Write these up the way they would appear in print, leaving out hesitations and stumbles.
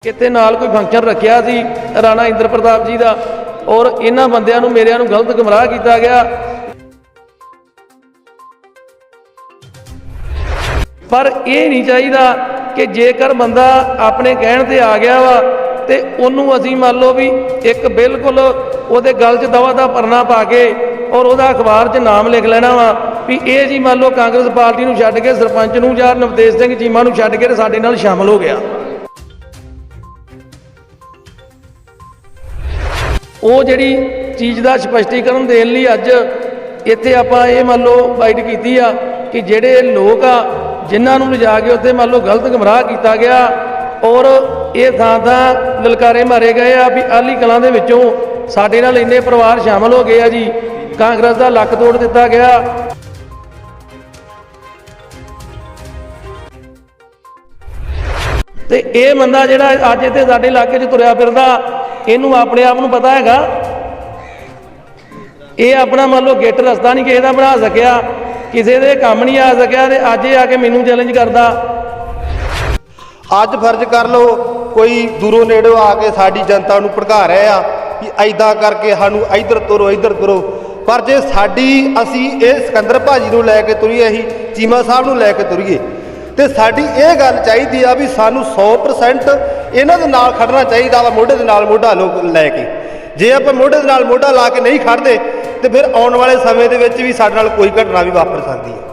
किते नाल कोई फंक्शन रखिया सी राणा इंद्र प्रताप जी का और इन्हां बंदियां नूं मेरिਆਂ नूं गलत गुमराह किया गया। पर यह नहीं चाहिए कि जेकर बंदा अपने कहण ते आ गया वा ते उन्हों असीं मान लो भी एक बिल्कुल उहदे गल च दवा दा परना पा के और उहदा अखबार च नाम लिख लेना वा भी ये जी मान लो कांग्रेस पार्टी नूं छड्ड के सरपंच नूं जां नवतेज सिंह चीमा नूं छड्ड के साडे नाल शामिल हो गया। वो जिहड़ी चीज़ का स्पष्टीकरण देने लई अज इत्थे आपां ये मान लो बाइट कीती आ कि जिहड़े लोग आ जिन्हां नूं लिजा के उत्थे मान लो गलत गुमराह किया गया और ये थां ललकारे मारे गए आ भी आली कलां दे विचों साडे नाल इन्ने परिवार शामिल हो गए आ जी, कांग्रेस का लक तोड़ दिता गया। ते ये बंदा जिहड़ा अज इत्थे साडे इलाके च तुरिया फिरदा इनू अपने आप नूं पता हैगा, ये अपना मान लो गिट रस्ता नहीं किसी का बना सकिया, किसी के काम नहीं आ सकिया ते अज ये आके मैनू चैलेंज करता। अज फर्ज कर लो कोई दूरों नेड़ों आके साडी जनता नूं भड़का रहे आ कि ऐदां करके सानूं इधर तुरो, पर जे साडी असीं इह सिकंदर भाजी नूं लैके तुरीए ही चीमा साहब नूं लैके तुरीए ते साडी इह गल चाहीदी आ भी सानूं 100% इन्हां दे नाल खड़ना चाहिदा वा, मोढे दे नाल मोढा लोग लैके। जे आपां मोढे दे नाल मोढा ला के नहीं खड़दे ते फिर आउण वाले समय दे विच भी साडे नाल कोई घटना भी वापर सकदी है।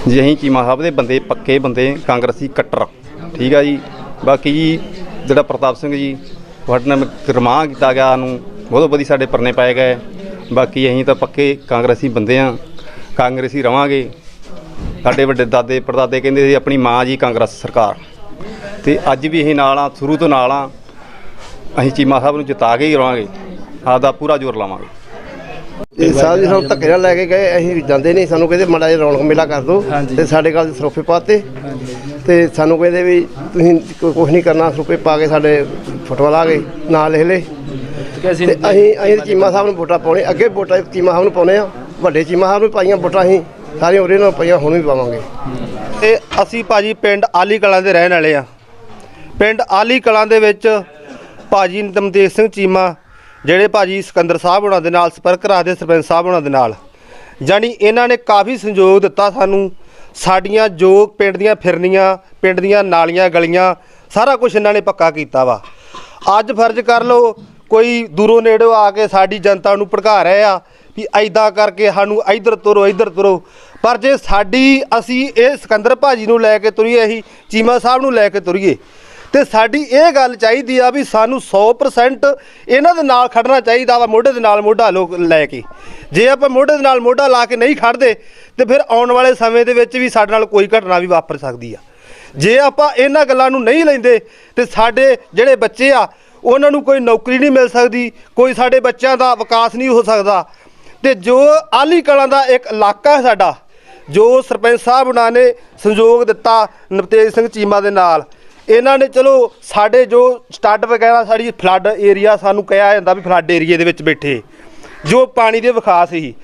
जी अं चीमा साहब के बंदे पक्के बंदे कांग्रेसी कट्टर ठीक है जी। बाकी जी जोड़ा प्रताप सिंह जी वाडे नाल रमाह किया गया बहुत बड़ी साढ़े परने पाए गए। बाकी अं तो पक्के कांग्रेसी बंदे हाँ, कांग्रेसी रवांगे। साढ़े वड्डे दादे परदादे कहते अपनी माँ जी कांग्रेस सरकार, तो अज भी अं नाल हाँ, शुरू तो नाल हाँ। अं चीमा साहब नूं जिता के ही रवांगे, आपका पूरा जोर लावांगे। साहब जी सानूं धक्के नाल लैके गए, असीं जांदे नहीं, सानूं कहते माड़ा जिहा रौनक मेला कर दो ते साडे गल सरोफे पाते ते सानूं कहते भी तुसीं कुछ नहीं करना, सरोफे पा के साडे फोटोआं ला गए, नां लिख ले ते असीं चीमा साहब नूं वोटां पाउणे, अगे वोटां चीमा साहब नूं पाउणे आ, वड्डे चीमा साहब नूं पाईआं वोटां असीं सारियां उहदे नाल पाईआं, हुण भी पावांगे। ते असीं भाजी पिंड आली कलां दे रहण वाले आ। पिंड आली कलां दे विच भाजी नवतेज सिंह चीमा ਜਿਹੜੇ ਭਾਜੀ ਸਿਕੰਦਰ ਸਾਹਿਬ ਉਹਨਾਂ ਦੇ ਨਾਲ ਸੰਪਰਕ ਰੱਖਦੇ, ਸਰਪੰਚ ਸਾਹਿਬ ਉਹਨਾਂ ਦੇ ਨਾਲ, ਜਾਨੀ ਇਹਨਾਂ ਨੇ ਕਾਫੀ ਸੰਯੋਗ ਦਿੱਤਾ ਸਾਨੂੰ। ਸਾਡੀਆਂ ਜੋ ਪਿੰਡ ਦੀਆਂ ਫਿਰਨੀਆਂ, ਪਿੰਡ ਦੀਆਂ ਨਾਲੀਆਂ ਗਲੀਆਂ ਸਾਰਾ ਕੁਝ ਇਹਨਾਂ ਨੇ ਪੱਕਾ ਕੀਤਾ ਵਾ। ਅੱਜ ਫਰਜ਼ ਕਰ ਲਓ ਕੋਈ ਦੂਰੋਂ ਨੇੜੋਂ ਆ ਕੇ ਸਾਡੀ ਜਨਤਾ ਨੂੰ ਭੜਕਾ ਰਹੇ ਆ ਵੀ ਐਦਾਂ ਕਰਕੇ ਸਾਨੂੰ ਇੱਧਰ ਤੁਰੋ, ਪਰ ਜੇ ਸਾਡੀ ਅਸੀਂ ਇਹ ਸਿਕੰਦਰ ਭਾਜੀ ਨੂੰ ਲੈ ਕੇ ਤੁਰੀਏ, ਅਸੀਂ ਚੀਮਾ ਸਾਹਿਬ ਨੂੰ ਲੈ ਕੇ ਤੁਰੀਏ ਤੇ ਸਾਡੀ ਇਹ ਗੱਲ ਚਾਹੀਦੀ ਆ ਵੀ ਸਾਨੂੰ 100% ਇਹਨਾਂ ਦੇ ਨਾਲ ਖੜਨਾ ਚਾਹੀਦਾ ਵਾ, ਮੋਢੇ ਦੇ ਨਾਲ ਮੋਢਾ ਲੋਕ ਲੈ ਕੇ। ਜੇ ਆਪਾਂ ਮੋਢੇ ਦੇ ਨਾਲ ਮੋਢਾ ਲਾ ਕੇ ਨਹੀਂ ਖੜਦੇ ਤੇ ਫਿਰ ਆਉਣ ਵਾਲੇ ਸਮੇਂ ਦੇ ਵਿੱਚ ਵੀ ਸਾਡੇ ਨਾਲ ਕੋਈ ਘਟਨਾ ਵੀ ਵਾਪਰ ਸਕਦੀ ਆ। ਜੇ ਆਪਾਂ ਇਹਨਾਂ ਗੱਲਾਂ ਨੂੰ ਨਹੀਂ ਲੈਂਦੇ ਤੇ ਸਾਡੇ ਜਿਹੜੇ ਬੱਚੇ ਆ ਉਹਨਾਂ ਨੂੰ ਕੋਈ ਨੌਕਰੀ ਨਹੀਂ ਮਿਲ ਸਕਦੀ, ਕੋਈ ਸਾਡੇ ਬੱਚਿਆਂ ਦਾ ਵਿਕਾਸ ਨਹੀਂ ਹੋ ਸਕਦਾ। ਤੇ ਜੋ ਆਲੀ ਕਲਾਂ ਦਾ ਇੱਕ ਇਲਾਕਾ ਹੈ ਸਾਡਾ, ਜੋ ਸਰਪੰਚ ਸਾਹਿਬ ਉਹਨਾਂ ਨੇ ਸੰਯੋਗ ਦਿੱਤਾ ਨਵਤੇਜ ਸਿੰਘ ਚੀਮਾ ਦੇ ਨਾਲ, ਇਹਨਾਂ ਨੇ ਚਲੋ ਸਾਡੇ ਜੋ ਸਟੱਡ ਵਗੈਰਾ ਸਾਡੀ ਫਲੱਡ ਏਰੀਆ ਸਾਨੂੰ ਕਿਹਾ ਜਾਂਦਾ ਵੀ ਫਲੱਡ ਏਰੀਏ ਦੇ ਵਿੱਚ ਬੈਠੇ ਜੋ ਪਾਣੀ ਦੇ ਵਿਕਾਸ ਸੀ,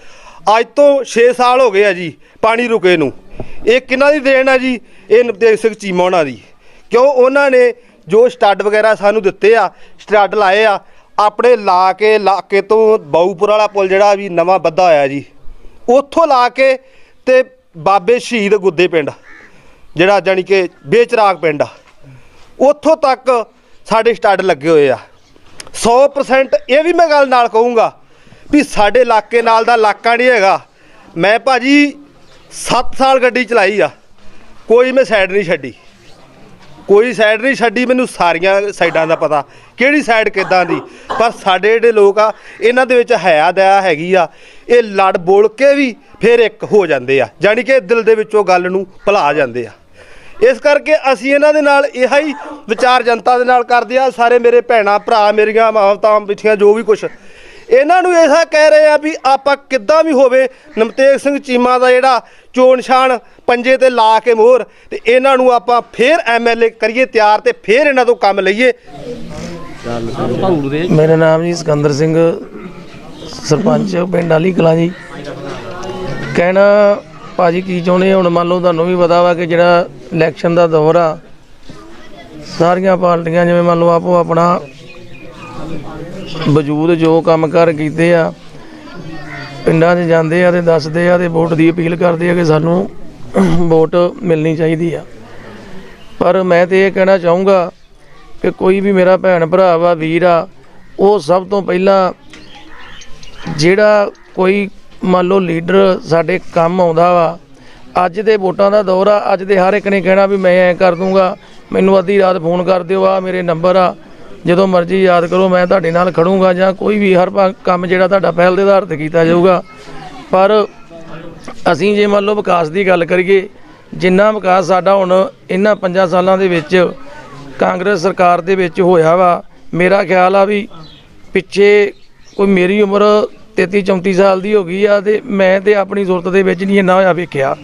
ਅੱਜ ਤੋਂ 6 ਸਾਲ ਹੋ ਗਏ ਆ ਜੀ ਪਾਣੀ ਰੁਕੇ ਨੂੰ। ਇਹ ਕਿਹਨਾਂ ਦੀ ਦੇਣ ਆ ਜੀ? ਇਹ ਨਵਤੇਜ ਸਿੰਘ ਚੀਮਾ ਉਹਨਾਂ ਦੀ, ਕਿਉਂ ਉਹਨਾਂ ਨੇ ਜੋ ਸਟੱਡ ਵਗੈਰਾ ਸਾਨੂੰ ਦਿੱਤੇ ਆ, ਸਟੱਡ ਲਾਏ ਆ ਆਪਣੇ ਲਾ ਕੇ ਇਲਾਕੇ ਤੋਂ ਬਾਊਪੁਰ ਵਾਲਾ ਪੁਲ ਜਿਹੜਾ ਵੀ ਨਵਾਂ ਬੱਧਾ ਹੋਇਆ ਜੀ, ਉੱਥੋਂ ਲਾ ਕੇ ਤੇ ਬਾਬੇ ਸ਼ਹੀਦ ਗੁੱਦੇ ਪਿੰਡ ਜਿਹੜਾ ਜਾਣੀ ਕਿ ਬੇਚਰਾਗ ਪਿੰਡ ਆ, ਉੱਥੋਂ ਤੱਕ ਸਾਡੇ ਸਟੱਡ ਲੱਗੇ ਹੋਏ ਆ। 100% ਇਹ ਵੀ ਮੈਂ ਗੱਲ ਨਾਲ ਕਹੂੰਗਾ ਵੀ ਸਾਡੇ ਇਲਾਕੇ ਨਾਲ ਦਾ ਇਲਾਕਾ ਨਹੀਂ ਹੈਗਾ। ਮੈਂ ਭਾਜੀ 7 ਸਾਲ ਗੱਡੀ ਚਲਾਈ ਆ, ਕੋਈ ਮੈਂ ਸਾਈਡ ਨਹੀਂ ਛੱਡੀ, ਮੈਨੂੰ ਸਾਰੀਆਂ ਸਾਈਡਾਂ ਦਾ ਪਤਾ ਕਿਹੜੀ ਸਾਈਡ ਕਿੱਦਾਂ ਦੀ। ਪਰ ਸਾਡੇ ਜਿਹੜੇ ਲੋਕ ਆ ਇਹਨਾਂ ਦੇ ਵਿੱਚ ਹਯਾ ਦਇਆ ਹੈਗੀ ਆ, ਇਹ ਲੜ ਬੋਲ ਕੇ ਵੀ ਫਿਰ ਇੱਕ ਹੋ ਜਾਂਦੇ ਆ, ਜਾਣੀ ਕਿ ਦਿਲ ਦੇ ਵਿੱਚੋਂ ਗੱਲ ਨੂੰ ਭੁਲਾ ਜਾਂਦੇ ਆ। इस करके असी इन्हां दे नाल इह ही विचार जनता दे नाल करदे आ। सारे मेरे भैणां भरा मेरियां मावतां बिठियां जो भी कुछ ਇਹਨਾਂ ਨੂੰ ਇਹ ਕਹਿ ਰਹੇ ਆ ਵੀ ਆਪਾਂ ਕਿੱਦਾਂ ਵੀ ਹੋਵੇ ਨਮਤੇਜ ਸਿੰਘ ਚੀਮਾ ਦਾ ਜਿਹੜਾ ਚੋਣ ਨਿਸ਼ਾਨ ਪੰਜੇ ਤੇ ਲਾ ਕੇ ਮੋਹਰ ਤੇ ਇਹਨਾਂ ਨੂੰ ਆਪਾਂ ਫੇਰ ਐਮਐਲਏ ਕਰੀਏ ਤਿਆਰ ਤੇ ਫੇਰ ਇਹਨਾਂ ਤੋਂ ਕੰਮ ਲਈਏ। ਮੇਰਾ ਨਾਮ ਜੀ ਸਿਕੰਦਰ ਸਿੰਘ, ਸਰਪੰਚ ਪਿੰਡ ਆਲੀ ਕਲਾਂ ਜੀ। ਕਹਿਣਾ ਭਾਜੀ ਕੀ ਚਾਹੁੰਦੇ ਹੁਣ, ਮੰਨ ਲਓ ਤੁਹਾਨੂੰ ਵੀ ਪਤਾ ਵਾ ਕਿ ਜਿਹੜਾ ਇਲੈਕਸ਼ਨ ਦਾ ਦੌਰ ਆ, ਸਾਰੀਆਂ ਪਾਰਟੀਆਂ ਜਿਵੇਂ ਮੰਨ ਲਓ ਆਪੋ ਆਪਣਾ ਵਜੂਦ ਜੋ ਕੰਮ ਕਾਰ ਕੀਤੇ ਆ, ਪਿੰਡਾਂ 'ਚ ਜਾਂਦੇ ਆ ਤੇ ਦੱਸਦੇ ਆ ਤੇ ਵੋਟ ਦੀ ਅਪੀਲ ਕਰਦੇ ਆ ਕਿ ਸਾਨੂੰ ਵੋਟ ਮਿਲਣੀ ਚਾਹੀਦੀ ਆ। ਪਰ ਮੈਂ ਤੇ ਇਹ ਕਹਿਣਾ ਚਾਹੂੰਗਾ ਕਿ ਕੋਈ ਵੀ ਮੇਰਾ ਭੈਣ ਭਰਾ ਵਾ, ਵੀਰ ਆ, ਉਹ ਸਭ ਤੋਂ ਪਹਿਲਾਂ ਜਿਹੜਾ ਕੋਈ ਮੰਨ ਲਓ ਲੀਡਰ ਸਾਡੇ ਕੰਮ ਆਉਂਦਾ ਵਾ, ਅੱਜ ਦੇ ਵੋਟਾਂ ਦਾ ਦੌਰ ਆ, ਅੱਜ ਦੇ ਹਰ ਇੱਕ ਨੇ ਕਹਿਣਾ ਵੀ ਮੈਂ ਐਂ ਕਰ ਦੂੰਗਾ, ਮੈਨੂੰ ਅੱਧੀ ਰਾਤ ਫੋਨ ਕਰ ਦਿਓ, ਆ ਮੇਰੇ ਨੰਬਰ ਆ, ਜਦੋਂ ਮਰਜ਼ੀ ਯਾਦ ਕਰੋ, ਮੈਂ ਤੁਹਾਡੇ ਨਾਲ ਖੜੂੰਗਾ, ਜਾਂ ਕੋਈ ਵੀ ਹਰ ਕੰਮ ਜਿਹੜਾ ਤੁਹਾਡਾ ਪਹਿਲ ਦੇ ਆਧਾਰ 'ਤੇ ਕੀਤਾ ਜਾਊਗਾ। ਪਰ ਅਸੀਂ ਜੇ ਮੰਨ ਲਓ ਵਿਕਾਸ ਦੀ ਗੱਲ ਕਰੀਏ, ਜਿੰਨਾ ਵਿਕਾਸ ਸਾਡਾ ਹੁਣ ਇਹਨਾਂ 5 ਸਾਲਾਂ ਦੇ ਵਿੱਚ ਕਾਂਗਰਸ ਸਰਕਾਰ ਦੇ ਵਿੱਚ ਹੋਇਆ ਵਾ, ਮੇਰਾ ਖਿਆਲ ਆ ਵੀ ਪਿੱਛੇ ਕੋਈ ਮੇਰੀ ਉਮਰ 33-34 ਸਾਲ ਦੀ ਹੋ ਗਈ ਆ ਤੇ ਮੈਂ ਤੇ ਆਪਣੀ ਸੁਰਤ ਦੇ ਵਿੱਚ ਨਹੀਂ ਇੰਨਾ ਹੋਇਆ ਵੇਖਿਆ।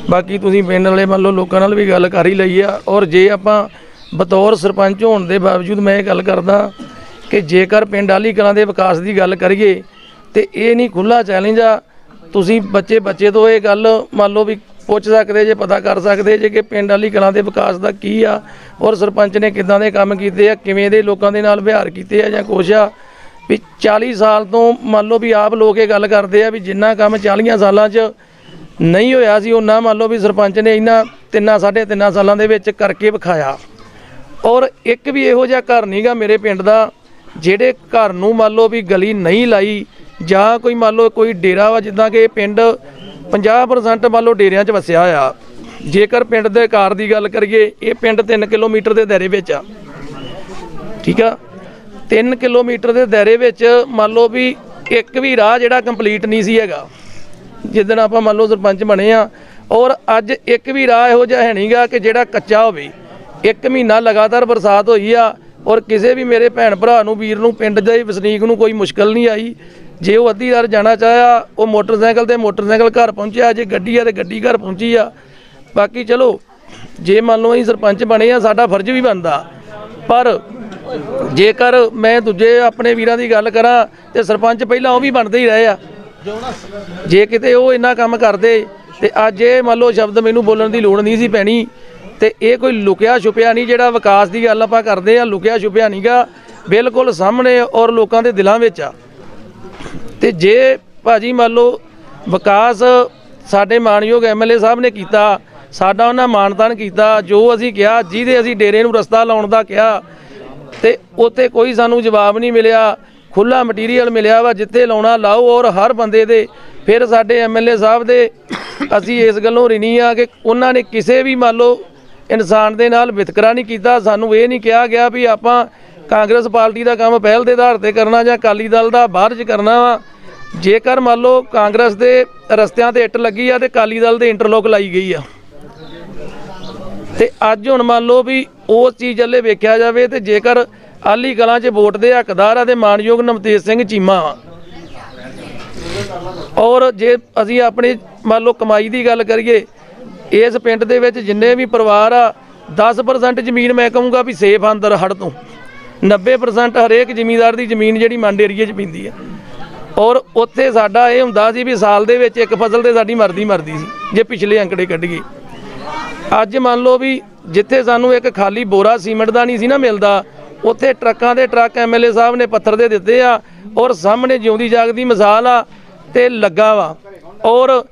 ਬਾਕੀ ਤੁਸੀਂ ਪਿੰਡ ਵਾਲੇ ਮੰਨ ਲਓ ਲੋਕਾਂ ਨਾਲ ਵੀ ਗੱਲ ਕਰ ਹੀ ਲਈ ਆ। ਔਰ ਜੇ ਆਪਾਂ ਬਤੌਰ ਸਰਪੰਚ ਹੋਣ ਦੇ ਬਾਵਜੂਦ ਮੈਂ ਇਹ ਗੱਲ ਕਰਦਾ ਕਿ ਜੇਕਰ ਪਿੰਡ ਆਲੀ ਕਲਾਂ ਦੇ ਵਿਕਾਸ ਦੀ ਗੱਲ ਕਰੀਏ ਤੇ ਇਹ ਨਹੀਂ ਖੁੱਲ੍ਹਾ ਚੈਲੰਜ ਆ, ਤੁਸੀਂ ਬੱਚੇ ਤੋਂ ਇਹ ਗੱਲ ਮੰਨ ਲਓ ਵੀ ਪੁੱਛ ਸਕਦੇ ਜੇ, ਪਤਾ ਕਰ ਸਕਦੇ ਜੇ ਕਿ ਪਿੰਡ ਆਲੀ ਕਲਾਂ ਦੇ ਵਿਕਾਸ ਦਾ ਕੀ ਆ ਔਰ ਸਰਪੰਚ ਨੇ ਕਿੱਦਾਂ ਦੇ ਕੰਮ ਕੀਤੇ ਆ, ਕਿਵੇਂ ਦੇ ਲੋਕਾਂ ਦੇ ਨਾਲ ਵਿਹਾਰ ਕੀਤੇ ਆ ਜਾਂ ਕੁਛ ਆ। ਵੀ 40 ਸਾਲ ਤੋਂ ਮੰਨ ਲਓ ਵੀ ਆਪ ਲੋਕ ਇਹ ਗੱਲ ਕਰਦੇ ਆ ਵੀ ਜਿੰਨਾ ਕੰਮ 40 ਸਾਲਾਂ 'ਚ ਨਹੀਂ ਹੋਇਆ ਸੀ ਉਹਨਾਂ ਮੰਨ ਲਓ ਵੀ ਸਰਪੰਚ ਨੇ ਇਹਨਾਂ 3.5 ਸਾਲਾਂ ਦੇ ਵਿੱਚ ਕਰਕੇ ਵਿਖਾਇਆ। ਔਰ ਇੱਕ ਵੀ ਇਹੋ ਜਿਹਾ ਘਰ ਨਹੀਂਗਾ ਮੇਰੇ ਪਿੰਡ ਦਾ ਜਿਹੜੇ ਘਰ ਨੂੰ ਮੰਨ ਲਓ ਵੀ ਗਲੀ ਨਹੀਂ ਲਾਈ, ਜਾਂ ਕੋਈ ਮੰਨ ਲਓ ਕੋਈ ਡੇਰਾ ਵਾ, ਜਿੱਦਾਂ ਕਿ ਇਹ ਪਿੰਡ 50% ਮੰਨ ਲਓ ਡੇਰਿਆਂ 'ਚ ਵਸਿਆ ਆ। ਜੇਕਰ ਪਿੰਡ ਦੇ ਆਕਾਰ ਦੀ ਗੱਲ ਕਰੀਏ, ਇਹ ਪਿੰਡ 3 ਕਿਲੋਮੀਟਰ ਦੇ ਦਾਇਰੇ ਵਿੱਚ ਆ, ਠੀਕ ਆ। 3 ਕਿਲੋਮੀਟਰ ਦੇ ਦਾਇਰੇ ਵਿੱਚ ਮੰਨ ਲਓ ਵੀ ਇੱਕ ਵੀ ਰਾਹ ਜਿਹੜਾ ਕੰਪਲੀਟ ਨਹੀਂ ਸੀ ਹੈਗਾ ਜਿੱਦਣ ਆਪਾਂ ਮੰਨ ਲਓ ਸਰਪੰਚ ਬਣੇ ਆ। ਔਰ ਅੱਜ ਇੱਕ ਵੀ ਰਾਹ ਇਹੋ ਜਿਹਾ ਹੈ ਨਹੀਂਗਾ ਕਿ ਜਿਹੜਾ ਕੱਚਾ ਹੋਵੇ। 1 ਮਹੀਨਾ ਲਗਾਤਾਰ ਬਰਸਾਤ ਹੋਈ ਆ ਔਰ ਕਿਸੇ ਵੀ ਮੇਰੇ ਭੈਣ ਭਰਾ ਨੂੰ, ਵੀਰ ਨੂੰ, ਪਿੰਡ ਦੇ ਵਸਨੀਕ ਨੂੰ ਕੋਈ ਮੁਸ਼ਕਲ ਨਹੀਂ ਆਈ। ਜੇ ਉਹ ਅੱਧੀ ਰਾਤ ਜਾਣਾ ਚਾਹਿਆ, ਉਹ ਮੋਟਰਸਾਈਕਲ ਘਰ ਪਹੁੰਚਿਆ, ਜੇ ਗੱਡੀ ਆ ਤੇ ਗੱਡੀ ਘਰ ਪਹੁੰਚੀ ਆ। ਬਾਕੀ ਚਲੋ ਜੇ ਮੰਨ ਲਓ ਅਸੀਂ ਸਰਪੰਚ ਬਣੇ ਆ, ਸਾਡਾ ਫਰਜ਼ ਵੀ ਬਣਦਾ। ਪਰ ਜੇਕਰ ਮੈਂ ਦੂਜੇ ਆਪਣੇ ਵੀਰਾਂ ਦੀ ਗੱਲ ਕਰਾਂ ਤੇ ਸਰਪੰਚ ਪਹਿਲਾਂ ਉਹ ਵੀ ਬਣਦੇ ਹੀ ਰਹੇ ਆ। ਜੇ ਕਿਤੇ ਉਹ ਇੰਨਾ ਕੰਮ ਕਰਦੇ ਤੇ ਅੱਜ ਇਹ ਮੰਨ ਲਓ ਸ਼ਬਦ ਮੈਨੂੰ ਬੋਲਣ ਦੀ ਲੋੜ ਨਹੀਂ ਸੀ ਪੈਣੀ। ਤੇ ਇਹ ਕੋਈ ਲੁਕਿਆ ਛੁਪਿਆ ਨਹੀਂ, ਜਿਹੜਾ ਵਿਕਾਸ ਦੀ ਗੱਲ ਆਪਾਂ ਕਰਦੇ ਆ, ਲੁਕਿਆ ਛੁਪਿਆ ਨਹੀਂਗਾ, ਬਿਲਕੁਲ ਸਾਹਮਣੇ ਔਰ ਲੋਕਾਂ ਦੇ ਦਿਲਾਂ ਵਿੱਚ ਆ। ਤੇ ਜੇ ਭਾਜੀ ਮੰਨ ਲਓ ਵਿਕਾਸ ਸਾਡੇ ਮਾਣਯੋਗ ਐਮਐਲਏ ਸਾਹਿਬ ਨੇ ਕੀਤਾ, ਸਾਡਾ ਉਹਨਾਂ ਮਾਨਤਾਨ ਕੀਤਾ, ਜੋ ਅਸੀਂ ਕਿਹਾ, ਜਿਹਦੇ ਅਸੀਂ ਡੇਰੇ ਨੂੰ ਰਸਤਾ ਲਾਉਣ ਦਾ ਕਿਹਾ ਤੇ ਉੱਥੇ ਕੋਈ ਸਾਨੂੰ ਜਵਾਬ ਨਹੀਂ ਮਿਲਿਆ। ਖੁੱਲ੍ਹਾ ਮਟੀਰੀਅਲ ਮਿਲਿਆ ਵਾ, ਜਿੱਥੇ ਲਾਉਣਾ ਲਾਓ ਔਰ ਹਰ ਬੰਦੇ ਦੇ। ਫਿਰ ਸਾਡੇ ਐਮਐਲਏ ਸਾਹਿਬ ਦੇ ਅਸੀਂ ਇਸ ਗੱਲੋਂ ਰਿਣੀ ਆ ਕਿ ਉਹਨਾਂ ਨੇ ਕਿਸੇ ਵੀ ਮੰਨ ਲਓ ਇਨਸਾਨ ਦੇ ਨਾਲ ਵਿਤਕਰਾ ਨਹੀਂ ਕੀਤਾ। ਸਾਨੂੰ ਇਹ ਨਹੀਂ ਕਿਹਾ ਗਿਆ ਵੀ ਆਪਾਂ ਕਾਂਗਰਸ ਪਾਰਟੀ ਦਾ ਕੰਮ ਪਹਿਲ ਦੇ ਆਧਾਰ 'ਤੇ ਕਰਨਾ ਜਾਂ ਅਕਾਲੀ ਦਲ ਦਾ ਬਾਅਦ 'ਚ ਕਰਨਾ ਵਾ। ਜੇਕਰ ਮੰਨ ਲਓ ਕਾਂਗਰਸ ਦੇ ਰਸਤਿਆਂ 'ਤੇ ਇੱਟ ਲੱਗੀ ਆ ਤੇ ਅਕਾਲੀ ਦਲ ਦੇ ਇੰਟਰਲੋਕ ਲਾਈ ਗਈ ਆ, ਤੇ ਅੱਜ ਹੁਣ ਮੰਨ ਲਓ ਵੀ ਉਸ ਚੀਜ਼ ਵੱਲੇ ਵੇਖਿਆ ਜਾਵੇ ਤੇ ਜੇਕਰ ਆਲੀ ਕਲਾਂ 'ਚ ਵੋਟ ਦੇ ਹੱਕਦਾਰ ਆ ਤੇ ਮਾਨਯੋਗ ਨਮਤੇਜ ਸਿੰਘ ਚੀਮਾ ਵਾ। ਔਰ ਜੇ ਅਸੀਂ ਆਪਣੀ ਮੰਨ ਲਓ ਕਮਾਈ ਦੀ ਗੱਲ ਕਰੀਏ, ਇਸ ਪਿੰਡ ਦੇ ਵਿੱਚ ਜਿੰਨੇ ਵੀ ਪਰਿਵਾਰ ਆ 10% ਜ਼ਮੀਨ ਮੈਂ ਕਹੂੰਗਾ ਵੀ ਸੇਫ ਅੰਦਰ ਹੜ੍ਹ ਤੋਂ। 90% ਹਰੇਕ ਜ਼ਿਮੀਂਦਾਰ ਦੀ ਜ਼ਮੀਨ ਜਿਹੜੀ ਮੰਡ ਏਰੀਏ 'ਚ ਪੈਂਦੀ ਆ। ਔਰ ਉੱਥੇ ਸਾਡਾ ਇਹ ਹੁੰਦਾ ਸੀ ਵੀ ਸਾਲ ਦੇ ਵਿੱਚ ਇੱਕ ਫਸਲ ਤੇ ਸਾਡੀ ਮਰਦੀ ਸੀ ਜੇ ਪਿਛਲੇ ਅੰਕੜੇ ਕੱਢੀਏ। ਅੱਜ ਮੰਨ ਲਓ ਵੀ ਜਿੱਥੇ ਸਾਨੂੰ ਇੱਕ ਖਾਲੀ ਬੋਰਾ ਸੀਮੈਂਟ ਦਾ ਨਹੀਂ ਸੀ ਨਾ ਮਿਲਦਾ, ਉੱਥੇ ਟਰੱਕਾਂ ਦੇ ਟਰੱਕ ਐਮਐਲਏ ਸਾਹਿਬ ਨੇ ਪੱਥਰ ਦੇ ਦਿੱਤੇ ਆ। ਔਰ ਸਾਹਮਣੇ ਜਿਉਂਦੀ ਜਾਗਦੀ ਮਿਸਾਲ ਆ ਤੇ ਲੱਗਾ ਵਾ। ਔਰ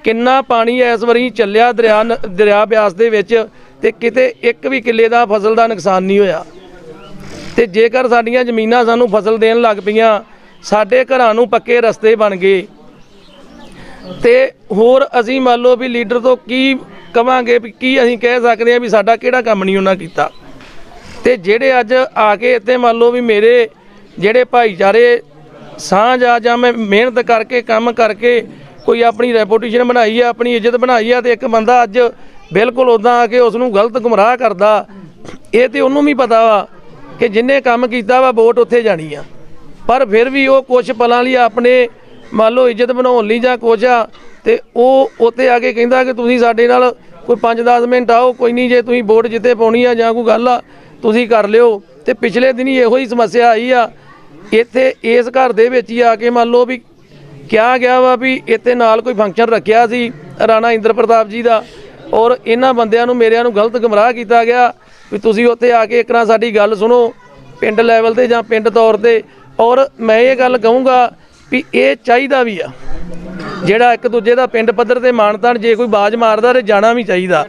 ਕਿੰਨਾ ਪਾਣੀ ਇਸ ਵਾਰੀ ਚੱਲਿਆ ਦਰਿਆ ਬਿਆਸ ਦੇ ਵਿੱਚ ਤੇ ਕਿਤੇ ਇੱਕ ਵੀ ਕਿੱਲੇ ਦਾ ਫਸਲ ਦਾ ਨੁਕਸਾਨ ਨਹੀਂ ਹੋਇਆ। ਤੇ ਜੇਕਰ ਸਾਡੀਆਂ ਜ਼ਮੀਨਾਂ ਸਾਨੂੰ ਫਸਲ ਦੇਣ ਲੱਗ ਪਈਆਂ, ਸਾਡੇ ਘਰਾਂ ਨੂੰ ਪੱਕੇ ਰਸਤੇ ਬਣ ਗਏ, ਤੇ ਹੋਰ ਅਸੀਂ ਮੰਨ ਲਓ ਵੀ ਲੀਡਰ ਤੋਂ ਕੀ ਕਵਾਂਗੇ, ਵੀ ਕੀ ਅਸੀਂ ਕਹਿ ਸਕਦੇ ਹਾਂ ਵੀ ਸਾਡਾ ਕਿਹੜਾ ਕੰਮ ਨਹੀਂ ਉਹਨਾਂ ਕੀਤਾ। ਤੇ ਜਿਹੜੇ ਅੱਜ ਆ ਕੇ ਇੱਥੇ ਮੰਨ ਲਓ ਵੀ ਮੇਰੇ ਜਿਹੜੇ ਭਾਈਚਾਰੇ ਸਾਂਝ ਆ ਜਾਂ ਮੈਂ ਮਿਹਨਤ ਕਰਕੇ ਕੰਮ ਕਰਕੇ ਕੋਈ ਆਪਣੀ ਰੈਪੂਟੇਸ਼ਨ ਬਣਾਈ ਆ, ਆਪਣੀ ਇੱਜ਼ਤ ਬਣਾਈ ਆ, ਤੇ ਇੱਕ ਬੰਦਾ ਅੱਜ ਬਿਲਕੁਲ ਉੱਦਾਂ ਆ ਕੇ ਉਸ ਨੂੰ ਗਲਤ ਗੁੰਮਰਾਹ ਕਰਦਾ। ਇਹ ਤੇ ਉਹਨੂੰ ਵੀ ਪਤਾ ਵਾ ਕਿ ਜਿੰਨੇ ਕੰਮ ਕੀਤਾ ਵਾ ਵੋਟ ਉੱਥੇ ਜਾਣੀ ਆ। ਪਰ ਫਿਰ ਵੀ ਉਹ ਕੁਛ ਪਲਾਂ ਲਈ ਆਪਣੇ ਮੰਨ ਲਓ ਇੱਜ਼ਤ ਬਣਾਉਣ ਲਈ ਜਾਂ ਕੁਛ ਆ ਤੇ ਉਹ ਉੱਥੇ ਆ ਕੇ ਕਹਿੰਦਾ ਕਿ ਤੁਸੀਂ ਸਾਡੇ ਨਾਲ ਕੋਈ 5-10 ਮਿੰਟ ਆਓ, ਕੋਈ ਨਹੀਂ, ਜੇ ਤੁਸੀਂ ਵੋਟ ਜਿੱਤੇ ਪਾਉਣੀ ਆ ਜਾਂ ਕੋਈ ਗੱਲ ਆ ਤੁਸੀਂ ਕਰ ਲਿਓ। ਤੇ ਪਿਛਲੇ ਦਿਨੀ ਇਹੋ ਹੀ ਸਮੱਸਿਆ ਆਈ ਆ ਇੱਥੇ ਇਸ ਘਰ ਦੇ ਵਿੱਚ ਹੀ ਆ ਕੇ ਮੰਨ ਲਓ ਵੀ ਕਿਹਾ ਗਿਆ ਵਾ ਵੀ ਇੱਥੇ ਨਾਲ ਕੋਈ ਫੰਕਸ਼ਨ ਰੱਖਿਆ ਸੀ ਰਾਣਾ ਇੰਦਰ ਪ੍ਰਤਾਪ ਜੀ ਦਾ, ਔਰ ਇਹਨਾਂ ਬੰਦਿਆਂ ਨੂੰ ਮੇਰਿਆਂ ਨੂੰ ਗਲਤ ਗੁੰਮਰਾਹ ਕੀਤਾ ਗਿਆ ਵੀ ਤੁਸੀਂ ਉੱਥੇ ਆ ਕੇ ਇੱਕ ਨਾ ਸਾਡੀ ਗੱਲ ਸੁਣੋ ਪਿੰਡ ਲੈਵਲ ਤੇ ਜਾਂ ਪਿੰਡ ਤੌਰ ਤੇ। ਔਰ ਮੈਂ ਇਹ ਗੱਲ ਕਹੂੰਗਾ ਵੀ ਇਹ ਚਾਹੀਦਾ ਵੀ ਆ ਜਿਹੜਾ ਇੱਕ ਦੂਜੇ ਦਾ ਪਿੰਡ ਪੱਧਰ ਤੇ ਮਾਣ-ਤਾਣ, ਜੇ ਕੋਈ ਬਾਜ਼ ਮਾਰਦਾ ਤੇ ਜਾਣਾ ਵੀ ਚਾਹੀਦਾ,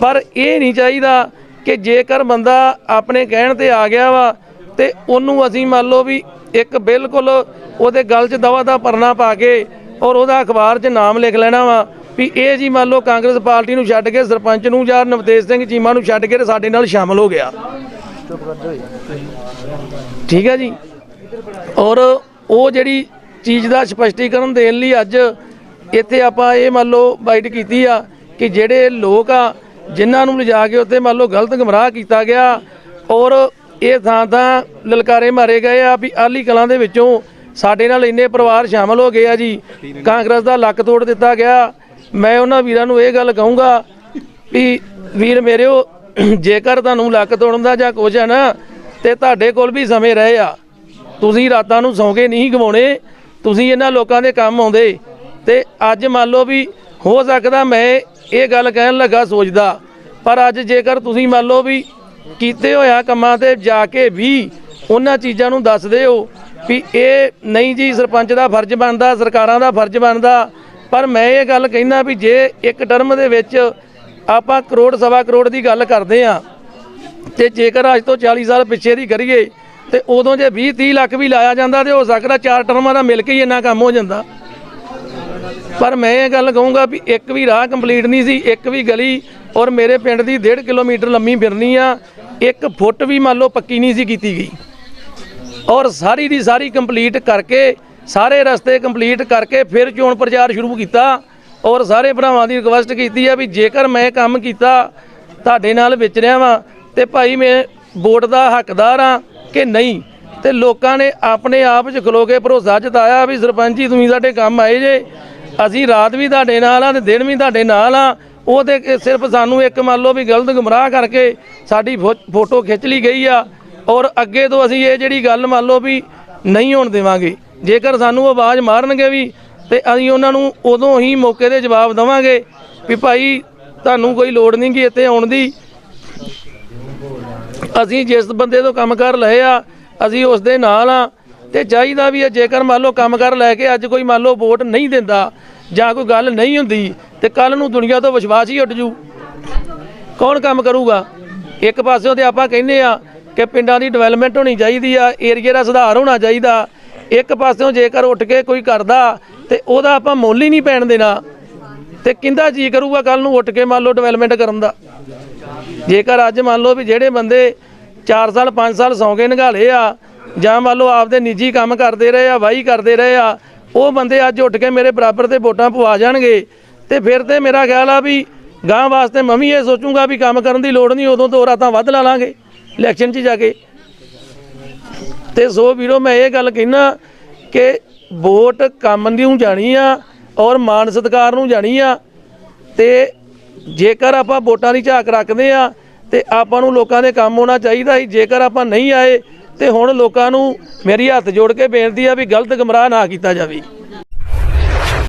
ਪਰ ਇਹ ਨਹੀਂ ਚਾਹੀਦਾ ਕਿ ਜੇਕਰ ਬੰਦਾ ਆਪਣੇ ਕਹਿਣ ਤੇ ਆ ਗਿਆ ਵਾ ਤੇ ਉਹਨੂੰ ਅਸੀਂ ਮੰਨ ਲਓ ਵੀ ਇੱਕ ਬਿਲਕੁਲ ਉਹਦੇ ਗਲ 'ਚ ਦਵਾ ਦਾ ਪਰਨਾ ਪਾ ਕੇ ਔਰ ਉਹਦਾ ਅਖਬਾਰ 'ਚ ਨਾਮ ਲਿਖ ਲੈਣਾ ਵਾ ਵੀ ਇਹ ਜੀ ਮੰਨ ਲਓ ਕਾਂਗਰਸ ਪਾਰਟੀ ਨੂੰ ਛੱਡ ਕੇ ਸਰਪੰਚ ਨੂੰ ਜਾਂ ਨਵਤੇਜ ਸਿੰਘ ਚੀਮਾ ਨੂੰ ਛੱਡ ਕੇ ਸਾਡੇ ਨਾਲ ਸ਼ਾਮਲ ਹੋ ਗਿਆ। ਠੀਕ ਹੈ ਜੀ। ਔਰ ਉਹ ਜਿਹੜੀ ਚੀਜ਼ ਦਾ ਸਪਸ਼ਟੀਕਰਨ ਦੇਣ ਲਈ ਅੱਜ ਇੱਥੇ ਆਪਾਂ ਇਹ ਮੰਨ ਲਓ ਬਾਈਟ ਕੀਤੀ ਆ ਕਿ ਜਿਹੜੇ ਲੋਕ ਆ ਜਿਨ੍ਹਾਂ ਨੂੰ ਲਿਜਾ ਕੇ ਉੱਥੇ ਮੰਨ ਲਓ ਗਲਤ ਗੁੰਮਰਾਹ ਕੀਤਾ ਗਿਆ ਔਰ ਇਹ ਥਾਂ ਲਲਕਾਰੇ ਮਾਰੇ ਗਏ ਆ ਵੀ ਆਲੀ ਕਲਾਂ ਦੇ ਵਿੱਚੋਂ ਸਾਡੇ ਨਾਲ ਇੰਨੇ ਪਰਿਵਾਰ ਸ਼ਾਮਲ ਹੋ ਗਏ ਆ ਜੀ, ਕਾਂਗਰਸ ਦਾ ਲੱਕ ਤੋੜ ਦਿੱਤਾ ਗਿਆ। ਮੈਂ ਉਹਨਾਂ ਵੀਰਾਂ ਨੂੰ ਇਹ ਗੱਲ ਕਹੂੰਗਾ ਵੀ ਵੀਰ ਮੇਰਿਓ, ਜੇਕਰ ਤੁਹਾਨੂੰ ਲੱਕ ਤੋੜਨ ਦਾ ਜਾਂ ਕੁਝ ਹੈ ਨਾ ਤੇ ਤੁਹਾਡੇ ਕੋਲ ਵੀ ਸਮੇਂ ਰਹੇ ਆ, ਤੁਸੀਂ ਰਾਤਾਂ ਨੂੰ ਸੌਂ ਕੇ ਨਹੀਂ ਗਵਾਉਣੇ, ਤੁਸੀਂ ਇਹਨਾਂ ਲੋਕਾਂ ਦੇ ਕੰਮ ਆਉਂਦੇ। ਤੇ ਅੱਜ ਮੰਨ ਲਓ ਵੀ ਹੋ ਸਕਦਾ ਮੈਂ ਇਹ ਗੱਲ ਕਹਿਣ ਲੱਗਾ ਸੋਚਦਾ, ਪਰ ਅੱਜ ਜੇਕਰ ਤੁਸੀਂ ਮੰਨ ਲਓ ਵੀ ਕੀਤੇ ਹੋਇਆ ਕੰਮਾਂ ਤੇ ਜਾ ਕੇ ਵੀ ਉਹਨਾਂ ਚੀਜ਼ਾਂ ਨੂੰ ਦੱਸਦੇ ਹੋ ਵੀ ਇਹ ਨਹੀਂ ਜੀ ਸਰਪੰਚ ਦਾ ਫਰਜ਼ ਬਣਦਾ, ਸਰਕਾਰਾਂ ਦਾ ਫਰਜ਼ ਬਣਦਾ, ਪਰ ਮੈਂ ਇਹ ਗੱਲ ਕਹਿੰਦਾ ਵੀ ਜੇ ਇੱਕ ਟਰਮ ਦੇ ਵਿੱਚ ਆਪਾਂ ਕਰੋੜ ਸਵਾ ਕਰੋੜ ਦੀ ਗੱਲ ਕਰਦੇ ਆ ਤੇ ਜੇਕਰ ਅੱਜ ਤੋਂ 40 ਸਾਲ ਪਿੱਛੇ ਦੀ ਕਰੀਏ ਤੇ ਉਦੋਂ ਜੇ 20-30 ਲੱਖ ਵੀ ਲਾਇਆ ਜਾਂਦਾ ਤੇ ਹੋ ਸਕਦਾ 4 ਟਰਮਾਂ ਦਾ ਮਿਲ ਕੇ ਹੀ ਇੰਨਾ ਕੰਮ ਹੋ ਜਾਂਦਾ। ਪਰ ਮੈਂ ਇਹ ਗੱਲ ਕਹੂੰਗਾ ਵੀ ਇੱਕ ਵੀ ਰਾਹ ਕੰਪਲੀਟ ਨਹੀਂ ਸੀ, ਇੱਕ ਵੀ ਗਲੀ, ਔਰ ਮੇਰੇ ਪਿੰਡ ਦੀ 1.5 ਕਿਲੋਮੀਟਰ ਲੰਮੀ ਫਿਰਨੀ ਆ, 1 ਫੁੱਟ ਵੀ ਮੰਨ ਲਓ ਪੱਕੀ ਨਹੀਂ ਸੀ ਕੀਤੀ ਗਈ, ਔਰ ਸਾਰੀ ਦੀ ਸਾਰੀ ਕੰਪਲੀਟ ਕਰਕੇ ਸਾਰੇ ਰਸਤੇ ਕੰਪਲੀਟ ਕਰਕੇ ਫਿਰ ਚੋਣ ਪ੍ਰਚਾਰ ਸ਼ੁਰੂ ਕੀਤਾ। ਔਰ ਸਾਰੇ ਭਰਾਵਾਂ ਦੀ ਰਿਕੁਐਸਟ ਕੀਤੀ ਆ ਵੀ ਜੇਕਰ ਮੈਂ ਕੰਮ ਕੀਤਾ ਤੁਹਾਡੇ ਨਾਲ ਵਿਚ ਰਿਹਾ ਵਾਂ ਤੇ ਭਾਈ ਮੈਂ ਵੋਟ ਦਾ ਹੱਕਦਾਰ ਆ ਕਿ ਨਹੀਂ। ਤੇ ਲੋਕਾਂ ਨੇ ਆਪਣੇ ਆਪ 'ਚ ਖਲੋ ਕੇ ਭਰੋਸਾ ਜਤਾਇਆ ਵੀ ਸਰਪੰਚ ਜੀ ਤੁਸੀਂ ਸਾਡੇ ਕੰਮ ਆਏ ਜੇ, ਅਸੀਂ ਰਾਤ ਵੀ ਤੁਹਾਡੇ ਨਾਲ ਆ ਤੇ ਦਿਨ ਵੀ ਤੁਹਾਡੇ ਨਾਲ ਆ। ਉਹ ਤੇ ਸਿਰਫ ਸਾਨੂੰ ਇੱਕ ਮੰਨ ਲਓ ਵੀ ਗਲਤ ਗੁੰਮਰਾਹ ਕਰਕੇ ਸਾਡੀ ਫੋਟੋ ਖਿੱਚ ਲਈ ਗਈ ਆ, ਔਰ ਅੱਗੇ ਤੋਂ ਅਸੀਂ ਇਹ ਜਿਹੜੀ ਗੱਲ ਮੰਨ ਲਓ ਵੀ ਨਹੀਂ ਹੋਣ ਦੇਵਾਂਗੇ। ਜੇਕਰ ਸਾਨੂੰ ਆਵਾਜ਼ ਮਾਰਨਗੇ ਵੀ ਤੇ ਅਸੀਂ ਉਹਨਾਂ ਨੂੰ ਉਦੋਂ ਹੀ ਮੌਕੇ 'ਤੇ ਜਵਾਬ ਦੇਵਾਂਗੇ ਵੀ ਭਾਈ ਤੁਹਾਨੂੰ ਕੋਈ ਲੋੜ ਨਹੀਂ ਗੀ ਇੱਥੇ ਆਉਣ ਦੀ, ਅਸੀਂ ਜਿਸ ਬੰਦੇ ਤੋਂ ਕੰਮ ਕਰ ਲਏ ਆ ਅਸੀਂ ਉਸ ਦੇ ਨਾਲ ਆ। ਤੇ ਚਾਹੀਦਾ ਵੀ ਜੇਕਰ ਮੰਨ ਲਓ ਕੰਮ ਕਰ ਲੈ ਕੇ ਅੱਜ ਕੋਈ ਮੰਨ ਲਓ ਵੋਟ ਨਹੀਂ ਦਿੰਦਾ ਜਾਂ ਕੋਈ ਗੱਲ ਨਹੀਂ ਹੁੰਦੀ ਤੇ ਕੱਲ ਨੂੰ ਦੁਨੀਆ ਤੋਂ ਵਿਸ਼ਵਾਸ ਹੀ ਉੱਡ ਜੂ, ਕੌਣ ਕੰਮ ਕਰੂਗਾ। ਇੱਕ ਪਾਸਿਓਂ ਤੇ ਆਪਾਂ ਕਹਿੰਦੇ ਆ ਕਿ ਪਿੰਡਾਂ ਦੀ ਡਿਵੈਲਪਮੈਂਟ ਹੋਣੀ ਚਾਹੀਦੀ ਆ, ਏਰੀਏ ਦਾ ਸੁਧਾਰ ਹੋਣਾ ਚਾਹੀਦਾ, ਇੱਕ ਪਾਸਿਓਂ ਜੇਕਰ ਉੱਠ ਕੇ ਕੋਈ ਕਰਦਾ ਤੇ ਉਹਦਾ ਆਪਾਂ ਮੁੱਲ ਹੀ ਨਹੀਂ ਪੈਣ ਦੇਣਾ ਤੇ ਕਿੰਦਾ ਜੀ ਕਰੂਗਾ ਕੱਲ ਨੂੰ ਉੱਠ ਕੇ ਮੰਨ ਲਓ ਡਿਵੈਲਪਮੈਂਟ ਕਰਨ ਦਾ। ਜੇਕਰ ਅੱਜ ਮੰਨ ਲਓ ਵੀ ਜਿਹੜੇ ਬੰਦੇ 4 ਸਾਲ 5 ਸਾਲ ਸੌਂ ਕੇ ਨਿਗਾਲੇ ਆ ਜਾਂ ਮੰਨ ਲਓ ਆਪਦੇ ਨਿੱਜੀ ਕੰਮ ਕਰਦੇ ਰਹੇ ਆ, ਵਾਹੀ ਕਰਦੇ ਰਹੇ ਆ, ਉਹ ਬੰਦੇ ਅੱਜ ਉੱਠ ਕੇ ਮੇਰੇ ਬਰਾਬਰ ਤੇ ਵੋਟਾਂ ਪਵਾ ਜਾਣਗੇ ਤੇ ਫਿਰ ਤੇ ਮੇਰਾ ਖਿਆਲ ਆ ਵੀ ਗਾਂ ਵਾਸਤੇ ਮੈਂ ਵੀ ਇਹ ਸੋਚੂੰਗਾ ਵੀ ਕੰਮ ਕਰਨ ਦੀ ਲੋੜ ਨਹੀਂ, ਉਦੋਂ 2 ਰਾਤਾਂ ਵੱਧ ਲਾ ਲਾਂਗੇ ਇਲੈਕਸ਼ਨ 'ਚ ਜਾ ਕੇ। ਤੇ ਸੋ ਵੀਰੋ ਮੈਂ ਇਹ ਗੱਲ ਕਹਿਣਾ ਕਿ ਵੋਟ ਕੰਮ ਨੂੰ ਜਾਣੀ ਆ ਔਰ ਮਾਣ ਸਤਿਕਾਰ ਨੂੰ ਜਾਣੀ ਆ। ਤੇ ਜੇਕਰ ਆਪਾਂ ਵੋਟਾਂ ਦੀ ਝਾਕ ਰੱਖਦੇ ਆ ਤੇ ਆਪਾਂ ਨੂੰ ਲੋਕਾਂ ਦੇ ਕੰਮ ਹੋਣਾ ਚਾਹੀਦਾ ਸੀ। ਜੇਕਰ ਆਪਾਂ ਨਹੀਂ ਆਏ ਤੇ ਹੁਣ ਲੋਕਾਂ ਨੂੰ ਮੇਰੀ ਹੱਥ ਜੋੜ ਕੇ ਬੇਨਤੀ ਆ ਵੀ ਗਲਤ ਗੁੰਮਰਾਹ ਨਾ ਕੀਤਾ ਜਾਵੇ।